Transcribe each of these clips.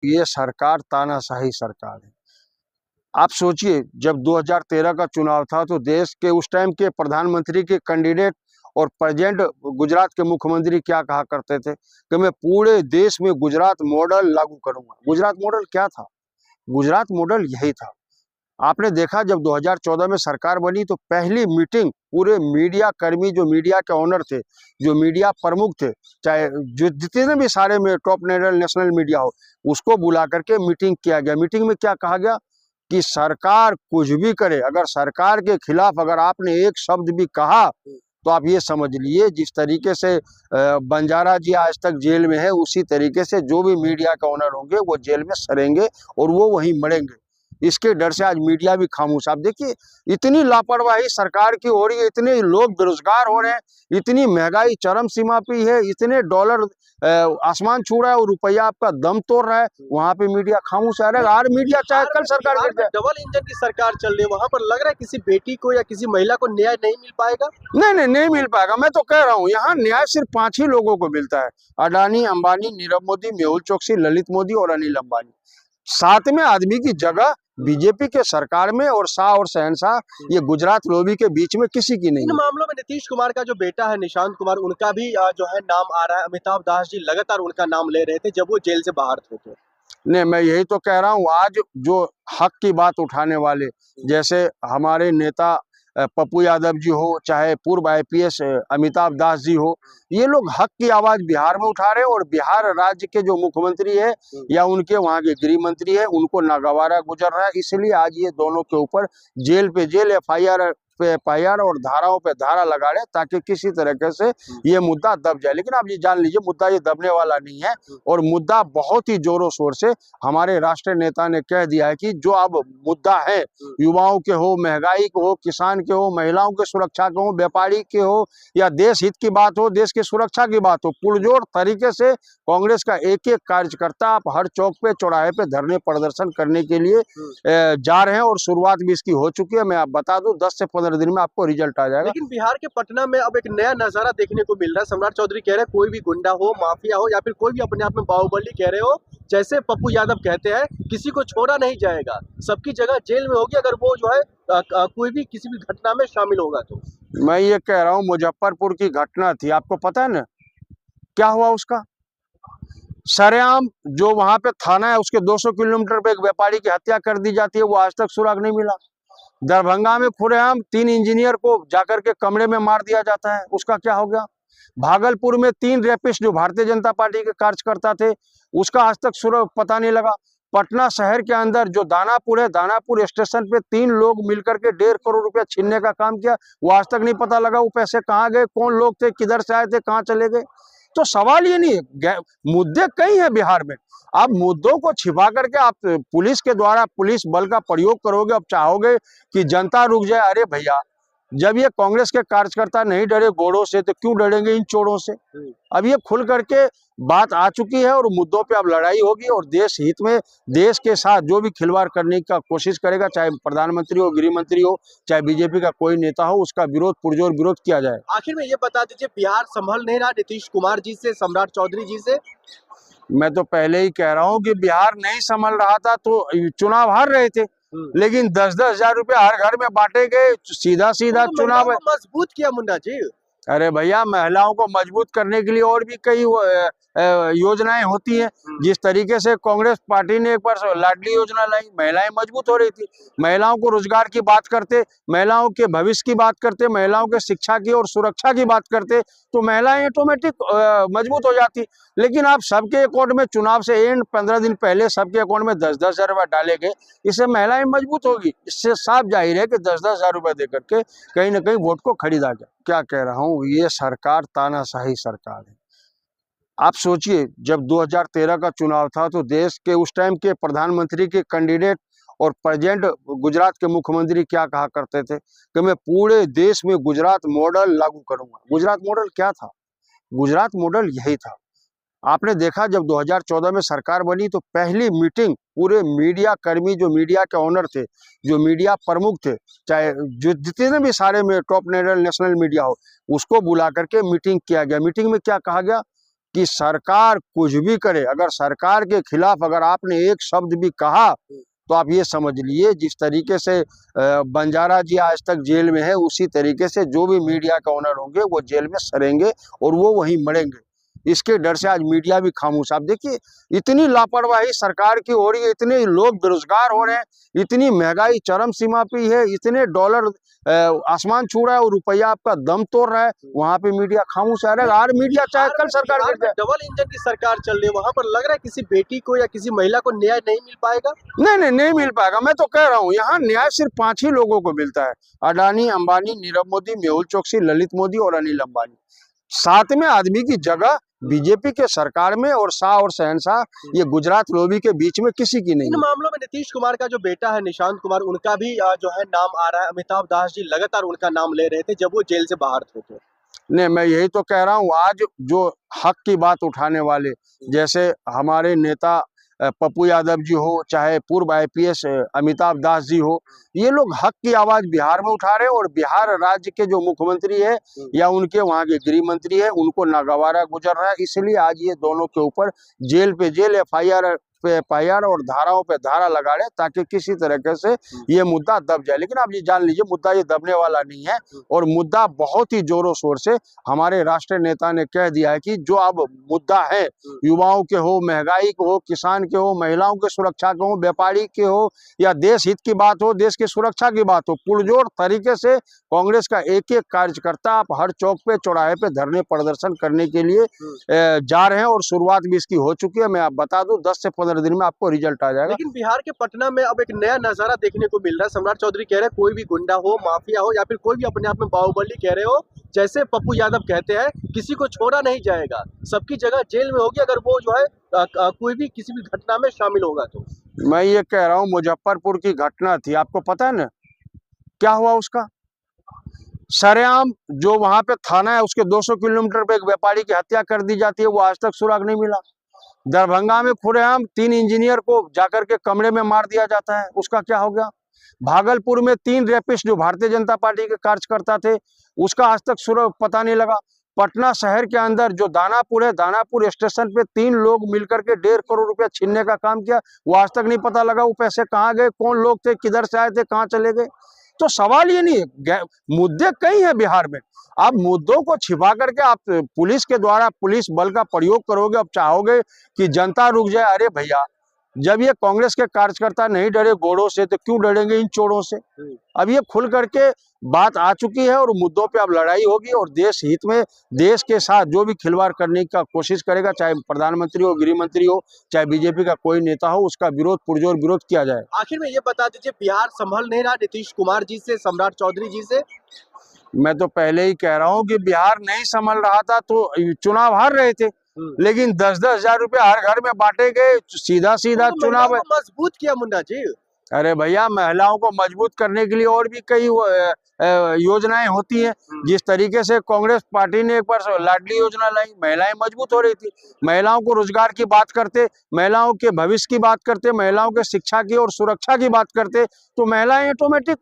ये सरकार तानाशाही सरकार है। आप सोचिए, जब 2013 का चुनाव था तो देश के उस टाइम के प्रधानमंत्री के कैंडिडेट और प्रेजेंट गुजरात के मुख्यमंत्री क्या कहा करते थे कि मैं पूरे देश में गुजरात मॉडल लागू करूंगा। गुजरात मॉडल क्या था? गुजरात मॉडल यही था। आपने देखा जब 2014 में सरकार बनी तो पहली मीटिंग पूरे मीडिया कर्मी, जो मीडिया के ऑनर थे, जो मीडिया प्रमुख थे, चाहे जो जितने भी सारे में टॉप नेशनल मीडिया हो, उसको बुला करके मीटिंग किया गया। मीटिंग में क्या कहा गया कि सरकार कुछ भी करे, अगर सरकार के खिलाफ अगर आपने एक शब्द भी कहा तो आप ये समझ लिए जिस तरीके से बंजारा जी आज तक जेल में है, उसी तरीके से जो भी मीडिया का ऑनर होंगे वो जेल में सड़ेंगे और वो वहीं मरेंगे। इसके डर से आज मीडिया भी खामोश। आप देखिए, इतनी लापरवाही सरकार की हो रही है, इतने लोग बेरोजगार हो रहे हैं, इतनी महंगाई चरम सीमा पे है, इतने डॉलर आसमान छू रहा है और रुपया आपका दम तोड़ रहा है, वहां पे मीडिया खामोश है। और मीडिया चाहे कल सरकार गिर जाए, डबल इंजन की सरकार चल रही है, वहां पर लग रहा है किसी बेटी को या किसी महिला को न्याय नहीं मिल पाएगा। नहीं मिल पाएगा। मैं तो कह रहा हूँ यहाँ न्याय सिर्फ 5 ही लोगों को मिलता है, अडानी, अंबानी, नीरव मोदी, मेहुल चोकसी, ललित मोदी और अनिल अंबानी। 7वें आदमी की जगह बीजेपी के सरकार में और शाह और शहनशाह ये गुजरात लोबी के बीच में किसी की नहीं। इन मामलों में नीतीश कुमार का जो बेटा है निशांत कुमार, उनका भी जो है नाम आ रहा है। अमिताभ दास जी लगातार उनका नाम ले रहे थे जब वो जेल से बाहर थे। तो नहीं, मैं यही तो कह रहा हूँ, आज जो हक की बात उठाने वाले, जैसे हमारे नेता पप्पू यादव जी हो, चाहे पूर्व आईपीएस अमिताभ दास जी हो, ये लोग हक की आवाज बिहार में उठा रहे हैं और बिहार राज्य के जो मुख्यमंत्री है या उनके वहां के गृह मंत्री है, उनको नागवारा गुजर रहा है। इसलिए आज ये दोनों के ऊपर जेल पे जेल, एफआईआर पे एफआईआर और धाराओं पे धारा लगा रहे ताकि किसी तरीके से ये मुद्दा दब जाए। लेकिन आप ये जान लीजिए, मुद्दा ये दबने वाला नहीं है और मुद्दा बहुत ही जोरों शोर से हमारे राष्ट्रीय नेता ने कह दिया है कि जो अब मुद्दा है, युवाओं के हो, महंगाई के हो, किसान के हो, महिलाओं के सुरक्षा के हो, व्यापारी के हो, या देश हित की बात हो, देश की सुरक्षा की बात हो, पुरजोर तरीके से कांग्रेस का एक एक कार्यकर्ता आप हर चौक पे चौराहे पे धरने प्रदर्शन करने के लिए जा रहे हैं और शुरुआत भी इसकी हो चुकी है। मैं आप बता दूं 10 से 15 दिन में आपको रिजल्ट आ जाएगा। लेकिन बिहार के पटना में अब एक नया नजारा देखने को मिल रहा है। सम्राट चौधरी कह रहे हैं कोई भी गुंडा हो, माफिया हो या फिर कोई भी अपने आप में बाहुबली कह रहे हो, जैसे पप्पू यादव कहते हैं, किसी को छोड़ा नहीं जाएगा, सबकी जगह जेल में होगी अगर वो जो है कोई भी किसी भी घटना में शामिल होगा। तो मैं ये कह रहा हूँ, मुजफ्फरपुर की घटना थी, आपको पता है ना क्या हुआ उसका? सरेआम जो वहां पे थाना है उसके 200 किलोमीटर पे एक व्यापारी की हत्या कर दी जाती है, वो आज तक सुराग नहीं मिला। दरभंगा में खुलेआम 3 इंजीनियर को जाकर के कमरे में मार दिया जाता है, उसका क्या हो गया? भागलपुर में 3 रेपिस्ट जो भारतीय जनता पार्टी के कार्यकर्ता थे, उसका आज तक सुराग पता नहीं लगा। पटना शहर के अंदर जो दानापुर है, दानापुर स्टेशन पे 3 लोग मिलकर के 1.5 करोड़ रुपया छीनने का काम किया, वो आज तक नहीं पता लगा वो पैसे कहाँ गए, कौन लोग थे, किधर से आए थे, कहाँ चले गए। तो सवाल ये नहीं है, मुद्दे कई हैं बिहार में, आप मुद्दों को छिपा करके आप पुलिस के द्वारा पुलिस बल का प्रयोग करोगे, अब चाहोगे कि जनता रुक जाए। अरे भैया, जब ये कांग्रेस के कार्यकर्ता नहीं डरे घोड़ों से तो क्यों डरेंगे इन चोरों से? अब ये खुल करके बात आ चुकी है और मुद्दों पे अब लड़ाई होगी और देश हित में देश के साथ जो भी खिलवाड़ करने का कोशिश करेगा, चाहे प्रधानमंत्री हो, गृह मंत्री हो, चाहे बीजेपी का कोई नेता हो, उसका विरोध पुरजोर विरोध किया जाए। आखिर में ये बता दीजिए, बिहार संभल नहीं रहा नीतीश कुमार जी से, सम्राट चौधरी जी से? मैं तो पहले ही कह रहा हूँ कि बिहार नहीं संभल रहा था तो चुनाव हार रहे थे, लेकिन 10-10 हजार रुपया हर घर में बांटे गए, सीधा सीधा चुनाव मजबूत किया मुन्ना जी। अरे भैया, महिलाओं को मजबूत करने के लिए और भी कई योजनाएं होती हैं। जिस तरीके से कांग्रेस पार्टी ने एक बार लाडली योजना लाई, महिलाएं मजबूत हो रही थी। महिलाओं को रोजगार की बात करते, महिलाओं के भविष्य की बात करते, महिलाओं के शिक्षा की और सुरक्षा की बात करते तो महिलाएं ऑटोमेटिक मजबूत हो जाती। लेकिन आप सबके अकाउंट में चुनाव से 15 दिन पहले सबके अकाउंट में 10-10 हजार रुपये डाले गए, इससे महिलाएं मजबूत होगी। इससे साफ जाहिर है कि 10-10 हजार रुपये देकर के कहीं ना कहीं वोट को खरीदा गया। क्या कह रहा हूँ, ये सरकार तानाशाही सरकार है। आप सोचिए, जब 2013 का चुनाव था तो देश के उस टाइम के प्रधानमंत्री के कैंडिडेट और प्रेजेंट गुजरात के मुख्यमंत्री क्या कहा करते थे कि मैं पूरे देश में गुजरात मॉडल लागू करूंगा। गुजरात मॉडल क्या था? गुजरात मॉडल यही था। आपने देखा जब 2014 में सरकार बनी तो पहली मीटिंग पूरे मीडिया कर्मी, जो मीडिया के ऑनर थे, जो मीडिया प्रमुख थे, चाहे जो जितने भी सारे में टॉप नेशनल मीडिया हो, उसको बुला करके मीटिंग किया गया। मीटिंग में क्या कहा गया कि सरकार कुछ भी करे, अगर सरकार के खिलाफ अगर आपने एक शब्द भी कहा तो आप ये समझ लिए जिस तरीके से बंजारा जी आज तक जेल में है, उसी तरीके से जो भी मीडिया का ओनर होंगे वो जेल में सड़ेंगे और वो वहीं मरेंगे। इसके डर से आज मीडिया भी खामोश। आप देखिए इतनी लापरवाही सरकार की हो रही है, इतने लोग बेरोजगार हो रहे हैं, इतनी महंगाई चरम सीमा पे है, इतने डॉलर आसमान छू रहा है और रुपया आपका दम तोड़ रहा है, वहां पे मीडिया खामोश आ रहा है। और मीडिया चाहे कल सरकार गिर जाए, डबल इंजन की सरकार चल रही है, वहां पर लग रहा है किसी बेटी को या किसी महिला को न्याय नहीं मिल पाएगा। नहीं मिल पाएगा। मैं तो कह रहा हूँ यहाँ न्याय सिर्फ 5 ही लोगों को मिलता है, अडानी, अंबानी, नीरव मोदी, मेहुल चोकसी, ललित मोदी और अनिल अंबानी। 7वें आदमी की जगह बीजेपी के सरकार में और शाह और शहनशाह ये गुजरात लॉबी के बीच में किसी की नहीं। इन मामलों में नीतीश कुमार का जो बेटा है निशांत कुमार, उनका भी जो है नाम आ रहा है। अमिताभ दास जी लगातार उनका नाम ले रहे थे जब वो जेल से बाहर थे। तो नहीं, मैं यही तो कह रहा हूँ, आज जो हक की बात उठाने वाले जैसे हमारे नेता पप्पू यादव जी हो, चाहे पूर्व आईपीएस अमिताभ दास जी हो, ये लोग हक की आवाज बिहार में उठा रहे हैं और बिहार राज्य के जो मुख्यमंत्री है या उनके वहां के गृह मंत्री है उनको नागवारा गुजर रहा है। इसलिए आज ये दोनों के ऊपर जेल पे जेल, एफआईआर पे एफआईआर और धाराओं पे धारा लगा रहे ताकि किसी तरीके से ये मुद्दा दब जाए। लेकिन आप ये जान लीजिए मुद्दा ये दबने वाला नहीं है और मुद्दा बहुत ही जोरों शोर से हमारे राष्ट्रीय नेता ने कह दिया है कि जो अब मुद्दा है, युवाओं के हो, महंगाई के हो, किसान के हो, महिलाओं के सुरक्षा के हो, व्यापारी के हो या देश हित की बात हो, देश की सुरक्षा की बात हो, पुरजोर तरीके से कांग्रेस का एक एक कार्यकर्ता आप हर चौक पे चौराहे पे धरने प्रदर्शन करने के लिए जा रहे हैं और शुरुआत भी इसकी हो चुकी है। मैं आप बता दूं 10 से 15 दिन में आपको रिजल्ट आ जाएगा। लेकिन बिहार के पटना में अब एक नया नजारा देखने को मिल रहा है। सम्राट चौधरी कह रहे हैं कोई भी गुंडा हो, माफिया हो या फिर कोई भी अपने आप में बाहुबली कह रहे हो, जैसे पप्पू यादव कहते हैं, किसी को छोड़ा नहीं जाएगा, सबकी जगह जेल में होगी अगर वो जो है कोई भी किसी भी घटना में शामिल होगा। तो मैं ये कह रहा हूँ मुजफ्फरपुर की घटना थी, आपको पता है ना क्या हुआ उसका? सरेआम जो वहां पे थाना है उसके 200 किलोमीटर पे एक व्यापारी की हत्या कर दी जाती है, वो आज तक सुराग नहीं मिला। दरभंगा में खुलेआम 3 इंजीनियर को जाकर के कमरे में मार दिया जाता है, उसका क्या हो गया? भागलपुर में 3 रेपिस्ट जो भारतीय जनता पार्टी के कार्यकर्ता थे, उसका आज तक सुराग पता नहीं लगा। पटना शहर के अंदर जो दानापुर है, दानापुर स्टेशन पे 3 लोग मिलकर के 1.5 करोड़ रुपया छीनने का काम किया, वो आज तक नहीं पता लगा वो पैसे कहाँ गए, कौन लोग थे, किधर से आए थे, कहाँ चले गए। तो सवाल ये नहीं है, मुद्दे कई हैं बिहार में, आप मुद्दों को छिपा करके आप पुलिस के द्वारा पुलिस बल का प्रयोग करोगे, अब चाहोगे कि जनता रुक जाए। अरे भैया, जब ये कांग्रेस के कार्यकर्ता नहीं डरे घोड़ों से तो क्यों डरेंगे इन चोरों से? अब ये खुल करके बात आ चुकी है और मुद्दों पे अब लड़ाई होगी और देश हित में देश के साथ जो भी खिलवाड़ करने का कोशिश करेगा, चाहे प्रधानमंत्री हो, गृह मंत्री हो, चाहे बीजेपी का कोई नेता हो, उसका विरोध पुरजोर विरोध किया जाए। आखिर में ये बता दीजिए, बिहार संभल नहीं रहा नीतीश कुमार जी से, सम्राट चौधरी जी से? मैं तो पहले ही कह रहा हूँ कि बिहार नहीं संभल रहा था तो चुनाव हार रहे थे, लेकिन 10-10 हजार रुपए हर घर में बांटे गए, सीधा सीधा तो चुनाव। मजबूत किया मुंडा जी। अरे भैया, महिलाओं को मजबूत करने के लिए और भी कई योजनाएं होती हैं। जिस तरीके से कांग्रेस पार्टी ने एक बार लाडली योजना लाई, महिलाएं मजबूत हो रही थी। महिलाओं को रोजगार की बात करते, महिलाओं के भविष्य की बात करते, महिलाओं के शिक्षा की और सुरक्षा की बात करते तो महिलाएं ऑटोमेटिक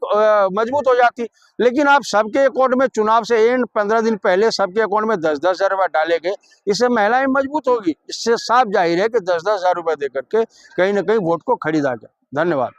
मजबूत हो जाती। लेकिन आप सबके अकाउंट में चुनाव से 15 दिन पहले सबके अकाउंट में 10-10 हजार रुपये डाले गए, इससे महिलाएं मजबूत होगी। इससे साफ जाहिर है कि 10-10 हजार रुपये दे करके कहीं ना कहीं वोट को खरीदा गया। धन्यवाद।